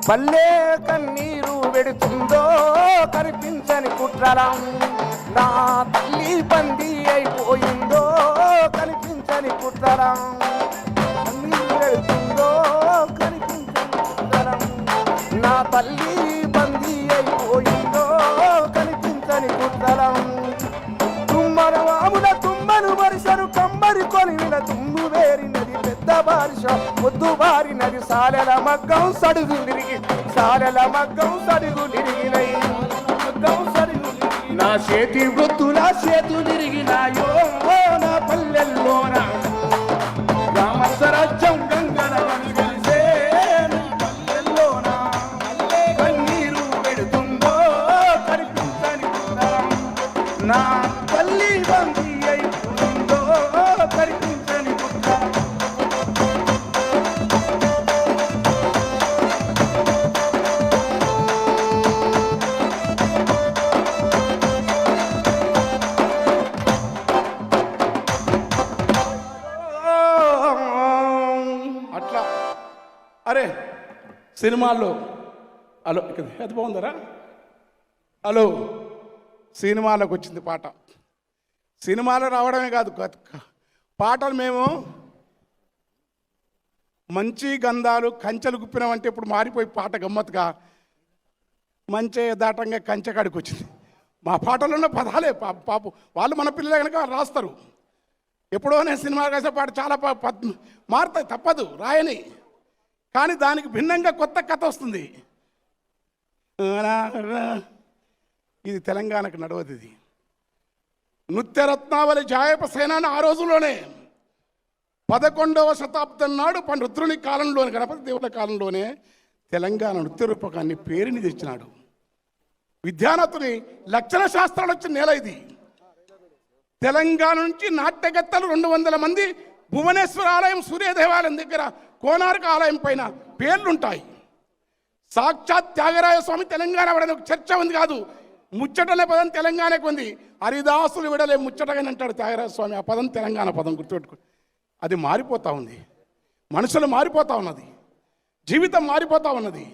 పల్లె కన్నీరు వెడుతుందో కనిపించని కుట్రలం నా తల్లి బందీ అయిపోయిందో కనిపించని కుట్రలం కన్నీరు వెడుతుందో కనిపించని కుట్రలం నా తల్లి బందీ అయిపోయిందో కనిపించని కుట్రలం తుమ్మన మాముల తుమ్మను వరుసను కమ్మరి కొలివిన తుమ్ము వేరినది పెద్ద బారిష ముద్దు బారినది సాలెల మగ్గం సడుగు నిరిగి సాలెల మగ్గం సడుగు నిరిగినై మగ్గం సడుగు నా చేతి వృత్తుల చేతు నిరిగినాయో నా పల్లెల్లోన రామ స్వరాజ్యం గంగన కలిసే పల్లెల్లోన కన్నీరు పెడుతుందో కనిపించని నా తల్లి బందీ అయిపోయిందో కనిపించని అట్లా. అరే సినిమాల్లో హలో ఎంత బాగుందరా హలో సినిమాలకు వచ్చింది పాట. సినిమాలో రావడమే కాదు పాటలు మేము మంచి గంధాలు కంచెలు గుప్పినామంటే ఇప్పుడు మారిపోయి పాట గమ్మత్తుగా మంచి దాటంగా కంచె కాడికి వచ్చింది. మా పాటలో ఉన్న పదాలే పాపు వాళ్ళు మన పిల్లలు కనుక రాస్తారు. ఎప్పుడో నేను సినిమా రాసే పాట చాలా మారుతాయి, తప్పదు రాయని. కానీ దానికి భిన్నంగా కొత్త కథ వస్తుంది. ఇది తెలంగాణకు నడవదు. ఇది నృత్యరత్నావళి జాయప సేనాని ఆ రోజుల్లోనే 11వ శతాబ్దం నాడు రుద్రుని కాలంలోనే గణపతి దేవుల కాలంలోనే తెలంగాణ నృత్య రూపకాన్ని పేరుని తెచ్చినాడు. విద్యానతుని లక్షణ శాస్త్రాలు వచ్చిన నేల ఇది. తెలంగాణ నుంచి నాట్యగత్తలు 200 మంది భువనేశ్వర ఆలయం సూర్య దేవాలయం దగ్గర కోనార్క ఆలయం పైన పేర్లుంటాయి. సాక్షాత్ త్యాగరాయ స్వామి తెలంగాణ వాడని ఒక చర్చ ఉంది కాదు, ముచ్చటనే పదం తెలంగాణకు ఉంది. హరిదాసులు విడలే ముచ్చటగానే అంటాడు త్యాగరాజ స్వామి. ఆ పదం తెలంగాణ పదం గుర్తుపెట్టుకో. అది మారిపోతూ ఉంది, మనుషులు మారిపోతూ ఉన్నది, జీవితం మారిపోతూ ఉన్నది.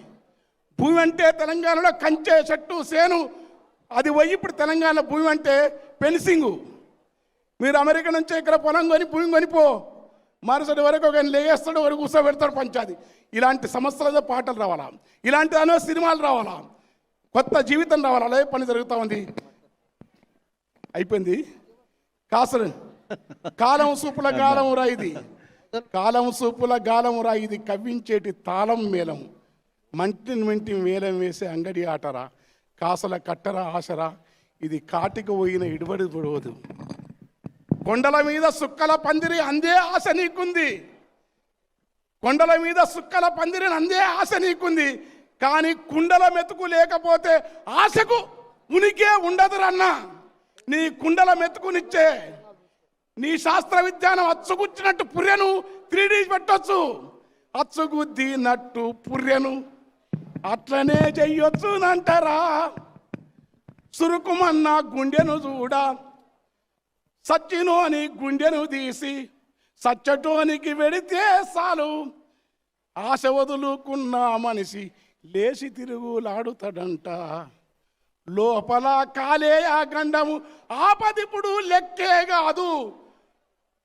భూమి అంటే తెలంగాణలో కంచె చెట్టు సేను అది పోయి ఇప్పుడు తెలంగాణ భూమి అంటే ఫెన్సింగు. మీరు అమెరికా నుంచి ఇక్కడ పొలం కొని భూమి కొనిపో, మరుసటి వరకు ఒక లేగేస్తాడు, వరకు కూర్చోబెడతాడు పంచాది. ఇలాంటి సమస్యలతో పాటలు రావాలా, ఇలాంటి అనో సినిమాలు రావాలా, కొత్త జీవితం రావాలి. అలా పని జరుగుతూ ఉంది. అయిపోయింది. కాసలు కాలం సూపుల గాలం రా ఇది, కాలం సూపుల గాలం రా ఇది, కవ్వించేటి తాళం మేళం, మంటిని మింటి మేళం వేసే అంగడి ఆటరా, కాసల కట్టర ఆశరా, ఇది కాటికి పోయిన ఇడుబడి పొడవదు. కొండల మీద సుక్కల పందిరి అందే ఆశ నీకుంది, కొండల మీద సుక్కల పందిరి అందే ఆశ నీకుంది. కానీ కుండల మెతుకు లేకపోతే ఆశకు ఉనికే ఉండదు రన్న. నీ కుండల మెతుకునిచ్చే నీ శాస్త్ర విజ్ఞానం అచ్చుగుచ్చినట్టు పుర్రెను 3D పెట్టొచ్చు, అచ్చుగుద్దినట్టు పుర్రెను అట్లనే చెయ్యొచ్చు అంటారా. సురుకుమన్న గుండెను చూడా, సచ్చినోని గుండెను తీసి సచ్చటోనికి వెడితే చాలు, ఆశ వదులుకున్న మనిషి లేచి తిరుగులాడుతాడంట. లోపల కాలే ఆ గండము ఆపదిప్పుడు లెక్కే కాదు,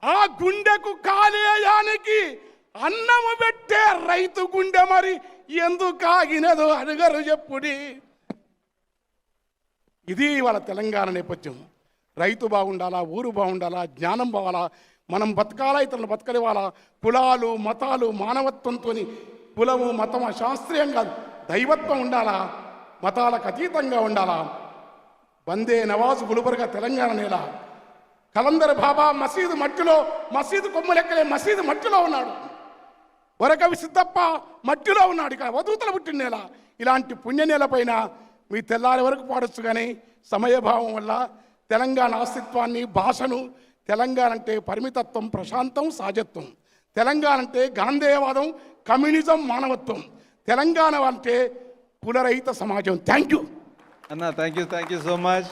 ఆ గుండెకు కాలేయానికి అన్నము పెట్టే రైతు గుండె మరి ఎందుకు ఆగినదో అడుగరు చెప్పుడి. ఇది వాళ్ళ తెలంగాణ నేపథ్యం. రైతు బాగుండాలా, ఊరు బాగుండాలా, జ్ఞానం బావాలా, మనం బతకాలా, ఇతరులు బతకనివ్వాలా. కులాలు మతాలు మానవత్వంతో, కులము మతము శాస్త్రీయం కాదు, దైవత్వం ఉండాలా, మతాలకు అతీతంగా ఉండాలా. బందే నవాజు గుల్బర్గా తెలంగాణ నేల. కలందర్ బాబా మసీదు మట్టిలో, మసీదు కొమ్ములెక్కలే మసీదు మట్టిలో ఉన్నాడు. వరకవి సిద్ధప్ప మట్టిలో ఉన్నాడు. ఇక్కడ వధూతలు పుట్టిన నేల. ఇలాంటి పుణ్య నేల పైన మీ తెల్లారి వరకు పాడొచ్చు. కానీ సమయభావం వల్ల తెలంగాణ అస్తిత్వాన్ని, భాషను, తెలంగాణ అంటే పరిమితత్వం, ప్రశాంతం, సహజత్వం. తెలంగాణ అంటే గాంధేయవాదం, కమ్యూనిజం, మానవత్వం. తెలంగాణ అంటే కులరహిత సమాజం. థ్యాంక్ యూ అన్న, థ్యాంక్ యూ సో మచ్.